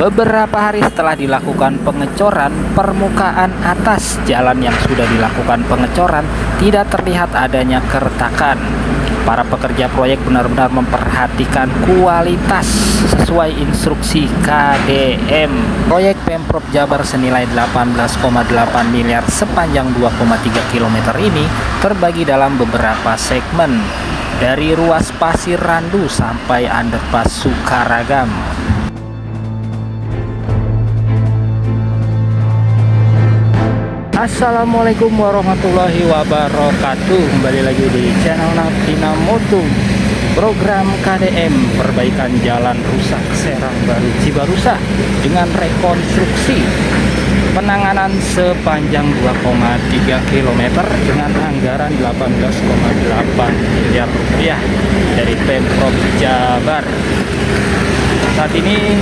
Beberapa hari setelah dilakukan pengecoran, permukaan atas jalan yang sudah dilakukan pengecoran tidak terlihat adanya keretakan. Para pekerja proyek benar-benar memperhatikan kualitas sesuai instruksi KDM. Proyek Pemprov Jabar senilai 18,8 miliar sepanjang 2,3 km ini terbagi dalam beberapa segmen, dari ruas Pasir Randu sampai underpass Sukaragam. Assalamualaikum warahmatullahi wabarakatuh. Kembali lagi di channel Navtina Moto. Program KDM perbaikan jalan rusak Serang Baru Cibarusah dengan rekonstruksi, penanganan sepanjang 2,3 km dengan anggaran 18,8 miliar rupiah dari Pemprov Jabar. Saat ini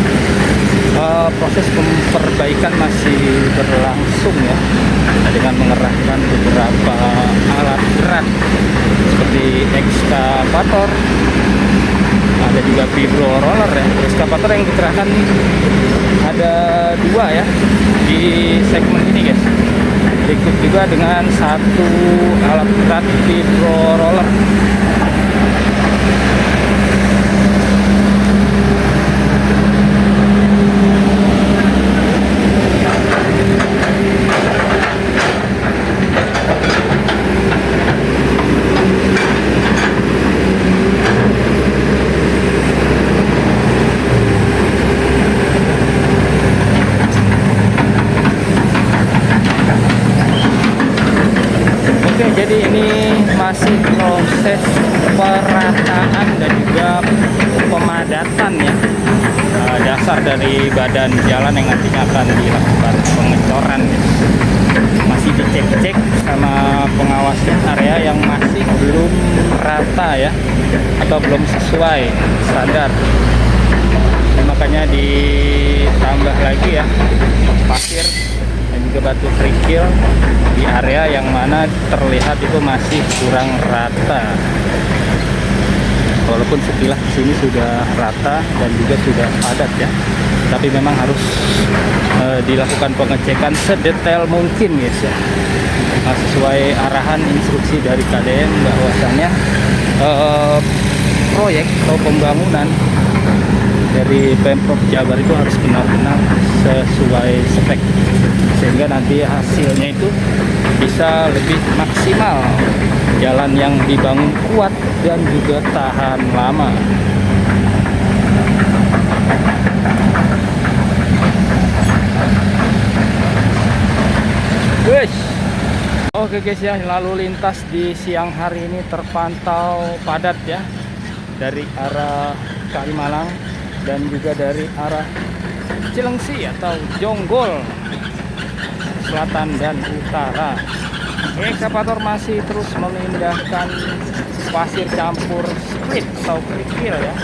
proses perbaikan masih berlangsung ya, dengan mengerahkan beberapa alat berat seperti ekskavator, ada juga vibro roller ya. Ekskavator yang dikerahkan ada 2 ya di segmen ini guys. Berikut juga dengan 1 alat berat vibro roller. Jadi ini masih proses perataan dan juga pemadatan ya, dasar dari badan jalan yang nantinya akan dilakukan pengecoran. Masih dicek-cek sama pengawas area yang masih belum rata ya, atau belum sesuai standar. Makanya ditambah lagi ya pasir dan juga batu kerikil di area yang mana terlihat itu masih kurang rata. Walaupun sekilas di sini sudah rata dan juga sudah padat ya, tapi memang harus dilakukan pengecekan sedetail mungkin guys ya, sesuai arahan instruksi dari KDM bahwasannya proyek atau pembangunan dari Pemprov Jabar itu harus benar-benar sesuai spek, sehingga nanti hasilnya itu bisa lebih maksimal, jalan yang dibangun kuat dan juga tahan lama. Oke guys ya, lalu lintas di siang hari ini terpantau padat ya, dari arah Kalimalang dan juga dari arah Cilengsi atau Jonggol, selatan dan utara. Ekskavator masih terus memindahkan pasir campur split atau kerikil ya.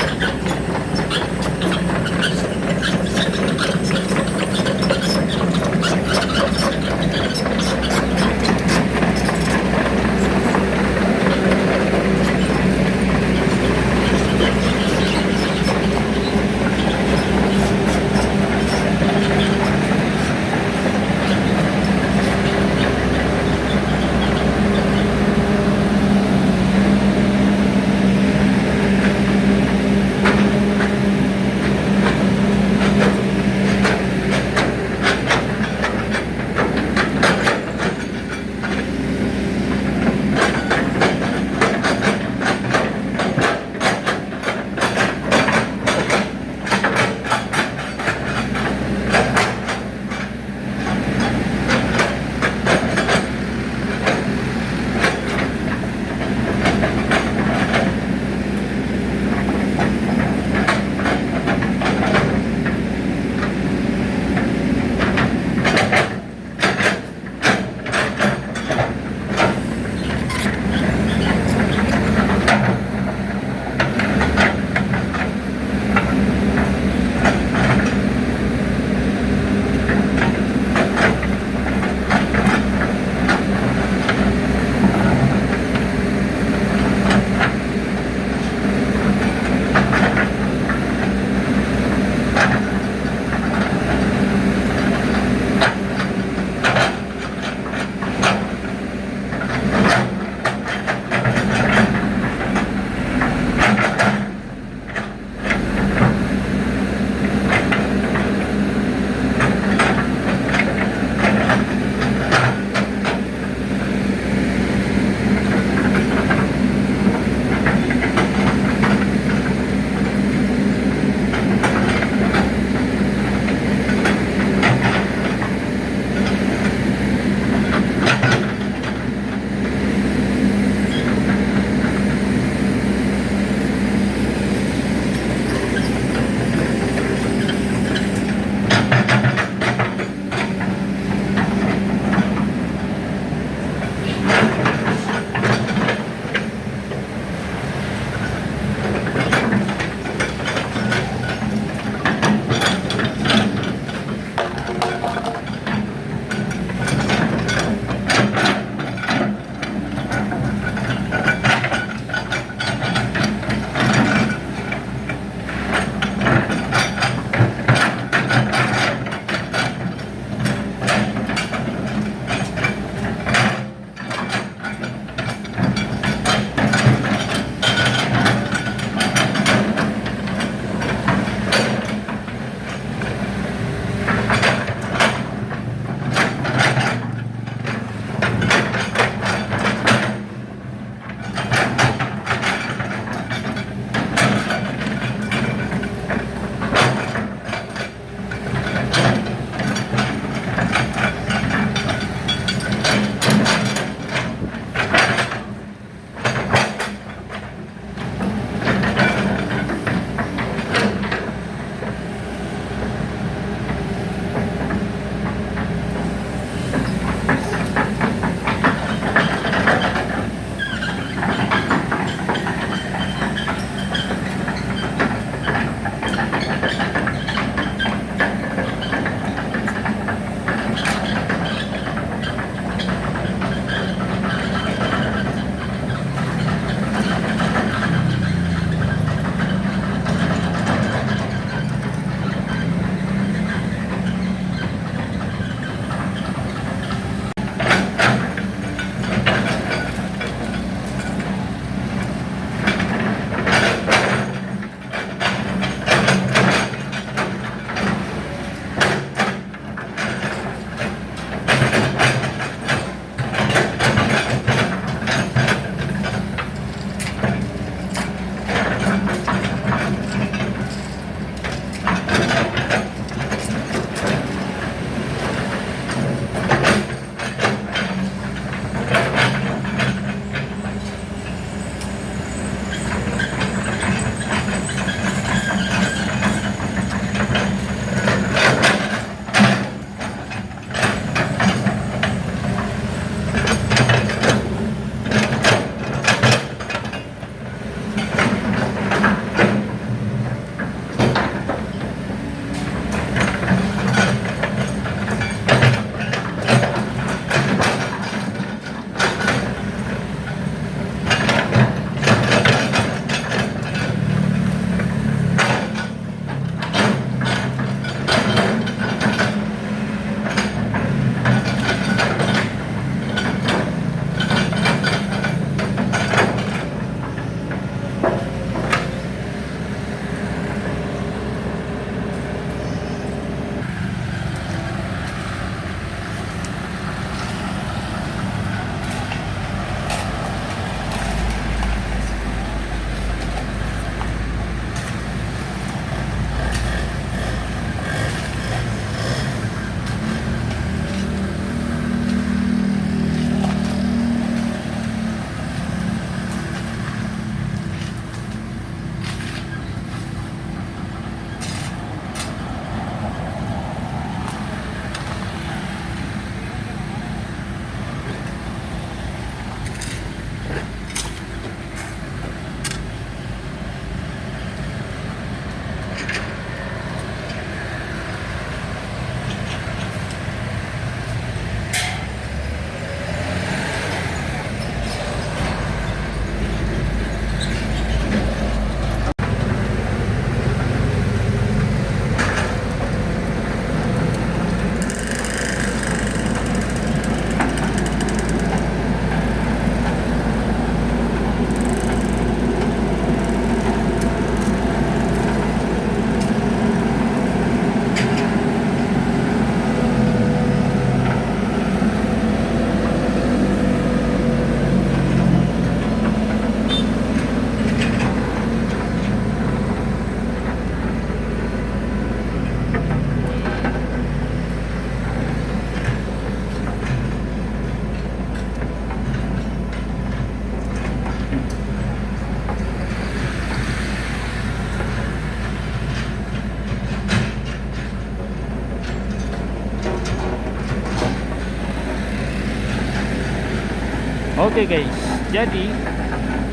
Oke guys, jadi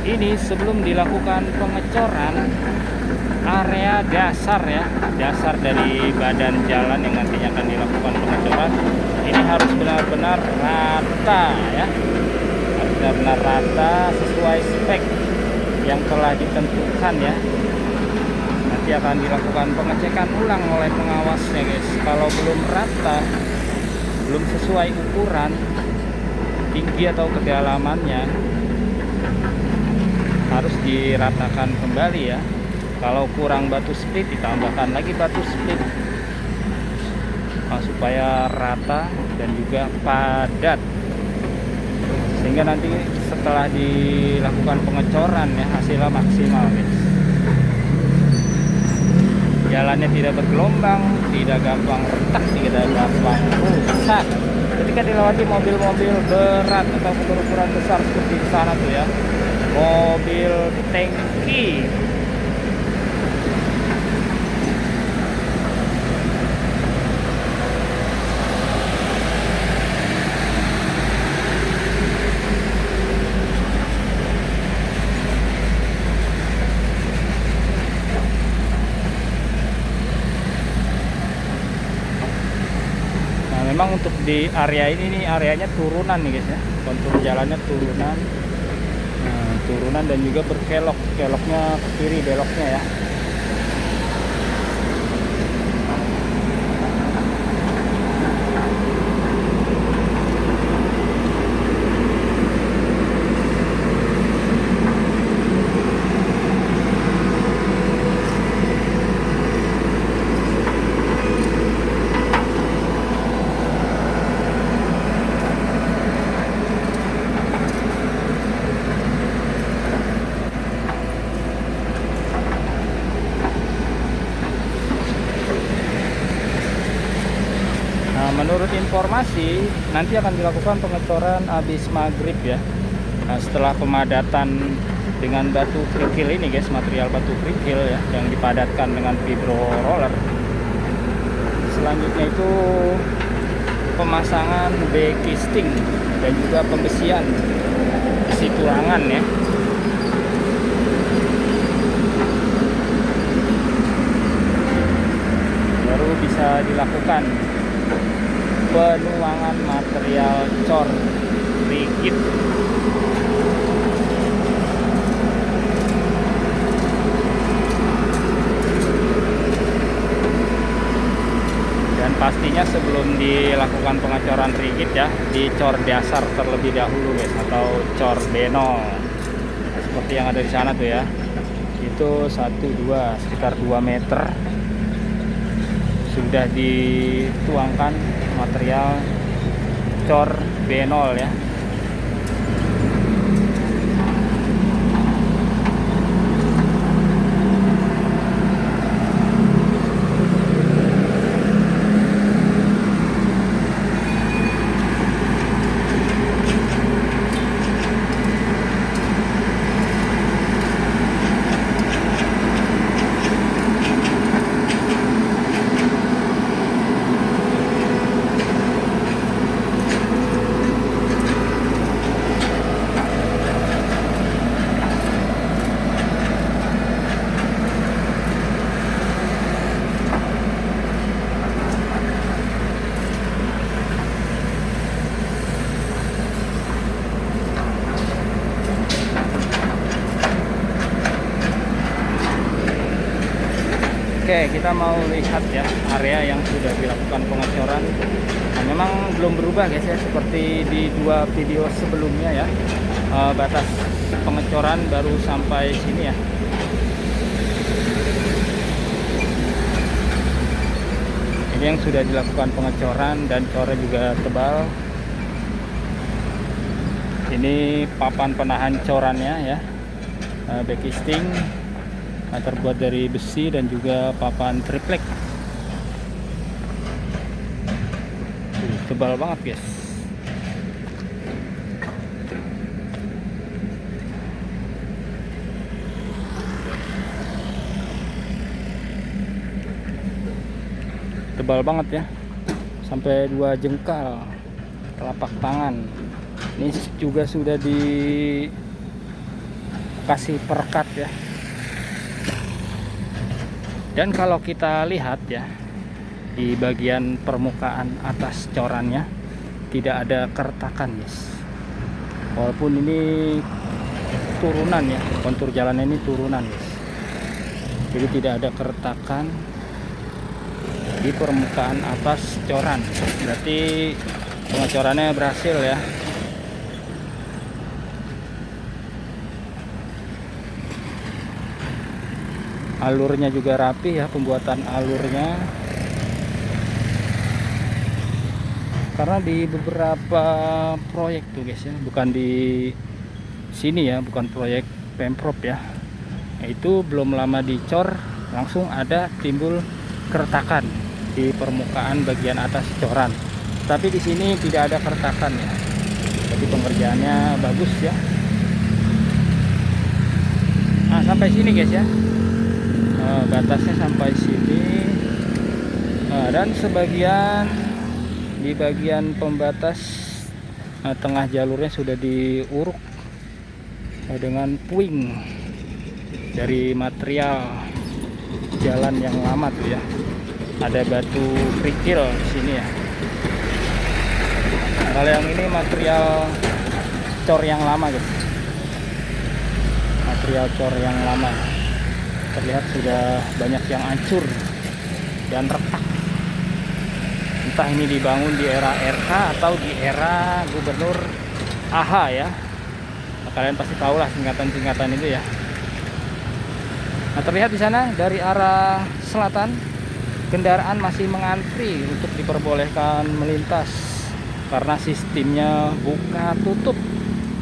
ini sebelum dilakukan pengecoran area dasar ya, dasar dari badan jalan yang nantinya akan dilakukan pengecoran, ini harus benar-benar rata ya, harus benar-benar rata sesuai spek yang telah ditentukan ya. Nanti akan dilakukan pengecekan ulang oleh pengawasnya guys. Kalau belum rata, belum sesuai ukuran tinggi atau kedalamannya, harus diratakan kembali ya. Kalau kurang batu split, ditambahkan lagi batu split supaya rata dan juga padat, sehingga nanti setelah dilakukan pengecoran ya, hasilnya maksimal guys. Jalannya tidak bergelombang, tidak gampang retak, tidak gampang rusak ketika dilewati mobil-mobil berat atau berukuran besar seperti di sana tuh ya, mobil tangki. Memang untuk di area ini nih, areanya turunan nih guys ya, kontur jalannya turunan, turunan dan juga berkelok, keloknya ke kiri beloknya ya. Menurut informasi nanti akan dilakukan pengecoran habis maghrib ya. Nah, setelah pemadatan dengan batu kerikil ini guys, material batu kerikil ya yang dipadatkan dengan vibro roller. Selanjutnya itu pemasangan backcasting dan juga pembesian isi tulangan ya. Baru bisa dilakukan penuangan material cor rigid. Dan pastinya sebelum dilakukan pengecoran rigid ya, dicor dasar terlebih dahulu guys, atau cor benol seperti yang ada di sana tuh ya. Itu 1-2 sekitar 2 meter sudah dituangkan material cor benol ya. Oke, kita mau lihat ya area yang sudah dilakukan pengecoran. Nah, memang belum berubah guys ya, seperti di 2 video sebelumnya ya. Batas pengecoran baru sampai sini ya. Ini yang sudah dilakukan pengecoran dan cornya juga tebal. Ini papan penahan corannya ya, backcasting terbuat dari besi dan juga papan triplek. Tebal banget guys. Tebal banget ya, sampai 2 jengkal telapak tangan. Ini juga sudah dikasih perekat ya. Dan kalau kita lihat ya, di bagian permukaan atas corannya tidak ada keretakan guys. Walaupun ini turunan ya, kontur jalannya ini turunan guys, jadi tidak ada keretakan di permukaan atas coran. Berarti pengecorannya berhasil ya. Alurnya juga rapi ya, pembuatan alurnya. Karena di beberapa proyek tuh guys ya, bukan di sini ya, bukan proyek Pemprov ya, itu belum lama dicor langsung ada timbul keretakan di permukaan bagian atas coran. Tapi di sini tidak ada keretakan ya, jadi pengerjaannya bagus ya. Nah, sampai sini guys ya, batasnya sampai sini. Dan sebagian di bagian pembatas tengah jalurnya sudah diuruk dengan puing dari material jalan yang lama tuh ya. Ada batu kerikil di sini ya. Nah, kalau yang ini material cor yang lama guys, material cor yang lama. Terlihat sudah banyak yang hancur dan retak. Entah ini dibangun di era RK atau di era Gubernur AH ya. Nah, kalian pasti tahu lah singkatan-singkatan itu ya. Nah, terlihat di sana dari arah selatan kendaraan masih mengantri untuk diperbolehkan melintas karena sistemnya buka tutup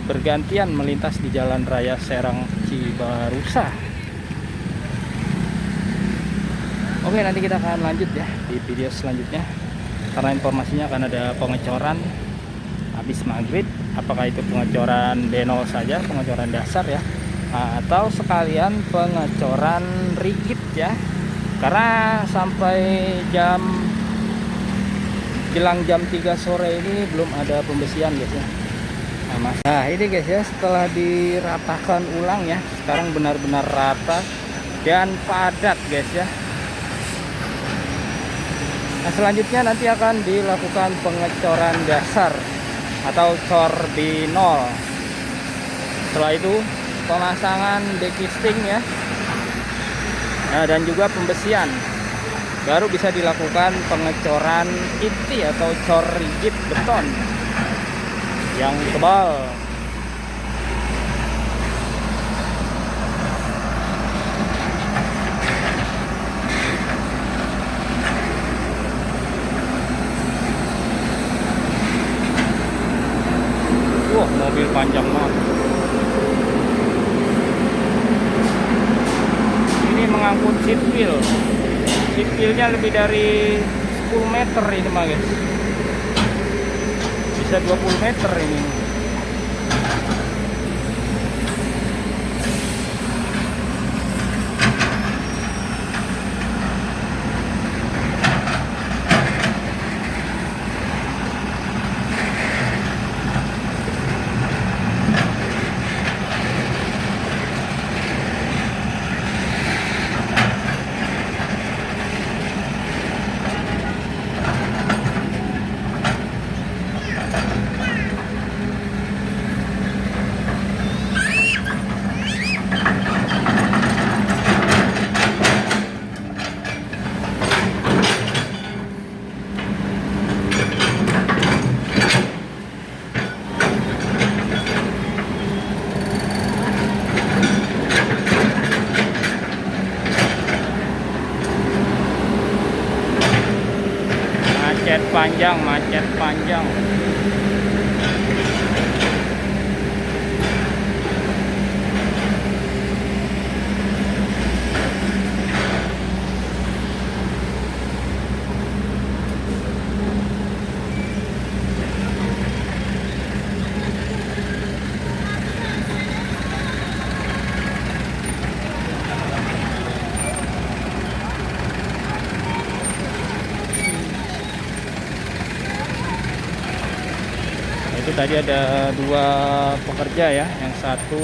bergantian melintas di Jalan Raya Serang Cibarusa. Oke, nanti kita akan lanjut ya di video selanjutnya, karena informasinya akan ada pengecoran habis maghrib. Apakah itu pengecoran B0 saja, pengecoran dasar ya, atau sekalian pengecoran rigid ya, karena sampai jelang jam 3 sore ini belum ada pembesian guys ya. Nah ini guys ya, setelah diratakan ulang ya, sekarang benar-benar rata dan padat guys ya. Nah, selanjutnya nanti akan dilakukan pengecoran dasar atau cor B0. Setelah itu pemasangan dekisting ya, nah, dan juga pembesian. Baru bisa dilakukan pengecoran inti atau cor rigid beton yang tebal. Wah, mobil panjang banget. Ini mengangkut seat wheel. Seat wheelnya lebih dari 10 meter ini mah guys. Bisa 20 meter ini. Macet panjang. Itu tadi ada 2 pekerja ya, yang satu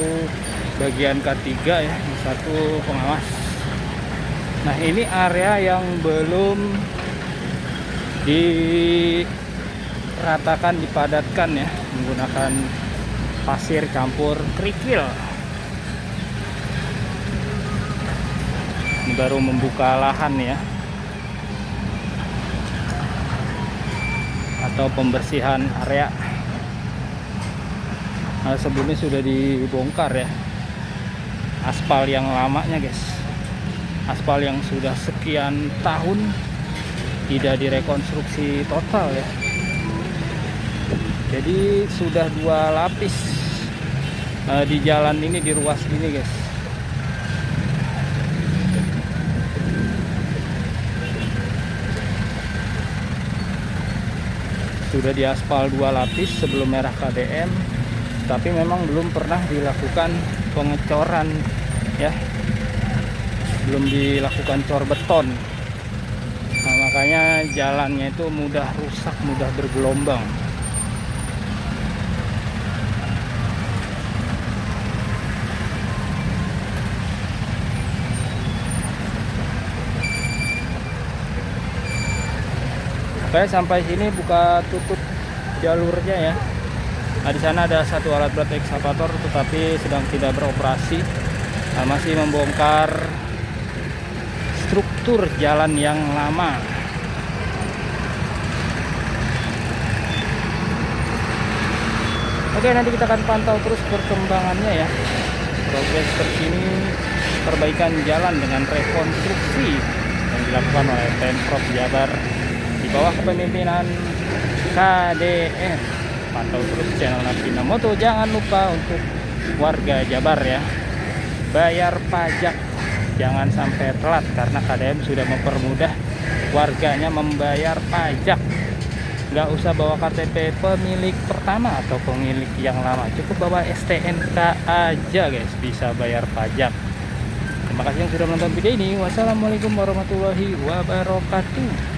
bagian K3 ya, yang satu pengawas. Nah, ini area yang belum diratakan, dipadatkan ya, menggunakan pasir campur kerikil. Ini baru membuka lahan ya, atau pembersihan area. Nah, sebelumnya sudah dibongkar ya aspal yang lamanya guys, aspal yang sudah sekian tahun tidak direkonstruksi total ya. Jadi sudah 2 lapis di jalan ini, di ruas ini guys. Sudah diaspal 2 lapis sebelum merah KDM, tapi memang belum pernah dilakukan pengecoran ya, belum dilakukan cor beton. Nah, makanya jalannya itu mudah rusak, mudah bergelombang. Oke, sampai sini buka tutup jalurnya ya. Nah, di sana ada satu alat berat ekskavator tetapi sedang tidak beroperasi. Nah, masih membongkar struktur jalan yang lama. Oke, nanti kita akan pantau terus perkembangannya ya. Progres terkini perbaikan jalan dengan rekonstruksi yang dilakukan oleh Pemprov Jabar di bawah kepemimpinan KDM. Pantau terus channel Navina Moto. Jangan lupa untuk warga Jabar ya, bayar pajak, jangan sampai telat karena KDM sudah mempermudah warganya membayar pajak. Nggak usah bawa KTP pemilik pertama atau pemilik yang lama, cukup bawa STNK aja guys, bisa bayar pajak. Terima kasih yang sudah menonton video ini. Wassalamualaikum warahmatullahi wabarakatuh.